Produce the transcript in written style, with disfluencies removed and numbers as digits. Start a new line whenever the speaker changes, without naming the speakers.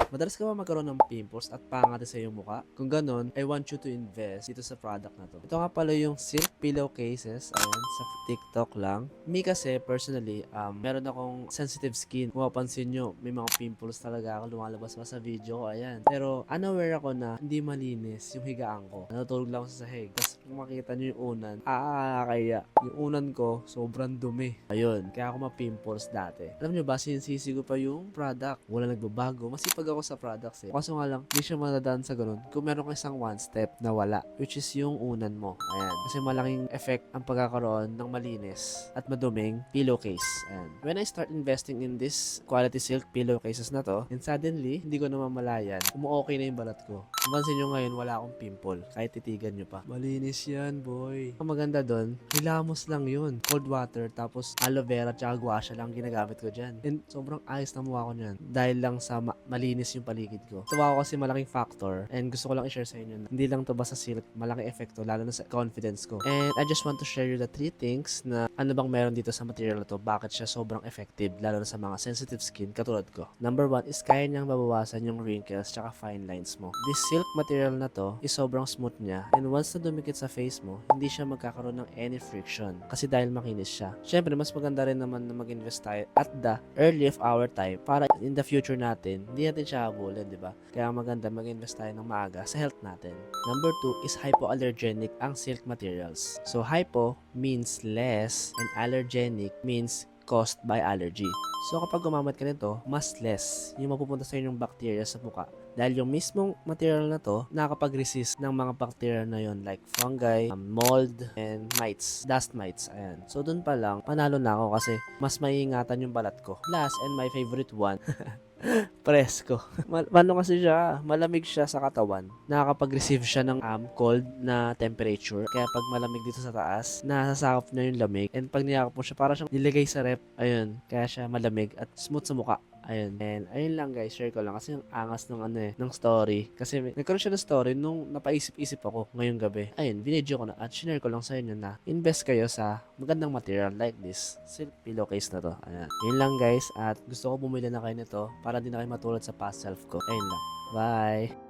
Madalas ka ba magkaroon ng pimples at pangati sa iyong muka? Kung ganun, I want you to invest dito sa product na to. Ito nga pala yung silk pillowcases. Ayan, sa TikTok lang. Me kasi, personally, meron akong sensitive skin. Kung mapansin nyo, may mga pimples talaga ako lumalabas pa sa video ko. Ayan. Pero unaware ako na hindi malinis yung higaan ko. Natutulog lang ako sa sahig. Tapos kung makita nyo yung unan, kaya yung unan ko, sobrang dumi. Ayun, kaya ako ma-pimples dati. Alam nyo ba, sinisisi ko pa yung product. Wala nagbabago. Masipag ako sa products eh. Kaso nga lang, hindi siya madadaan sa ganun. Kung meron kang isang one step na wala, which is yung unan mo. Ayan. Kasi malaking effect ang pagkakaroon ng malinis at maduming pillowcase. Ayan. When I start investing in this quality silk pillowcases na to, and suddenly, hindi ko namamalayan, umu-okay na yung balat ko. Mapansin nyo ngayon, wala akong pimple. Kahit titigan nyo pa. Malinis yan, boy. Ang maganda doon, hilamos lang yun. Cold water, tapos aloe vera, tsaka gua sha lang ginagamit ko dyan. And sobrang ayos na mukha ko nyan. Dahil lang sa malinis yung paligid ko. Tuwa ko kasi malaking factor. And gusto ko lang i-share sa inyo na hindi lang to basta silk, malaking epekto, lalo na sa confidence ko. And I just want to share you the 3 things na ano bang meron dito sa material na to, bakit siya sobrang effective, lalo na sa mga sensitive skin katulad ko. Number 1 is kaya niyang mabawasan yung wrinkles tsaka fine lines mo. This silk material na to is sobrang smooth niya, and once na dumikit sa face mo, hindi siya magkakaroon ng any friction kasi dahil makinis siya. Syempre, mas maganda rin naman na mag-invest tayo at the early of our time para in the future natin, hindi natin siya habulin, di ba? Kaya maganda mag-invest tayo ng maaga sa health natin. Number 2 is hypoallergenic ang silk materials. So, hypo means less and allergenic means caused by allergy. So kapag gumamit ka nito, mas less yung mapupunta sa inyong bacteria sa muka. Dahil yung mismong material na to, nakakapag-resist ng mga bacteria na yon like fungi, mold, and mites, dust mites. Ayan. So dun pa lang, panalo na ako kasi mas maiingatan yung balat ko. Last and my favorite one, presko. Paano kasi siya? Malamig siya sa katawan. Nakakapag-receive siya ng cold na temperature. Kaya pag malamig dito sa taas, nasasakop niya yung lamig. And pag niyakap mo siya, para siyang nilagay sa rep. Ayun. Kaya siya malamig at smooth sa muka. Ayun. And ayun lang guys, share ko lang kasi yung angas ng ng story. Kasi nagkaroon siya ng story nung napaisip-isip ako ngayong gabi. Ayun, binidyo ko na at share ko lang sa inyo na invest kayo sa magandang material like this silk pillowcase na to. Ayan. Yun lang guys, at gusto ko bumili na kayo nito para di na kayo matulad sa past self ko. Ayun lang. Bye!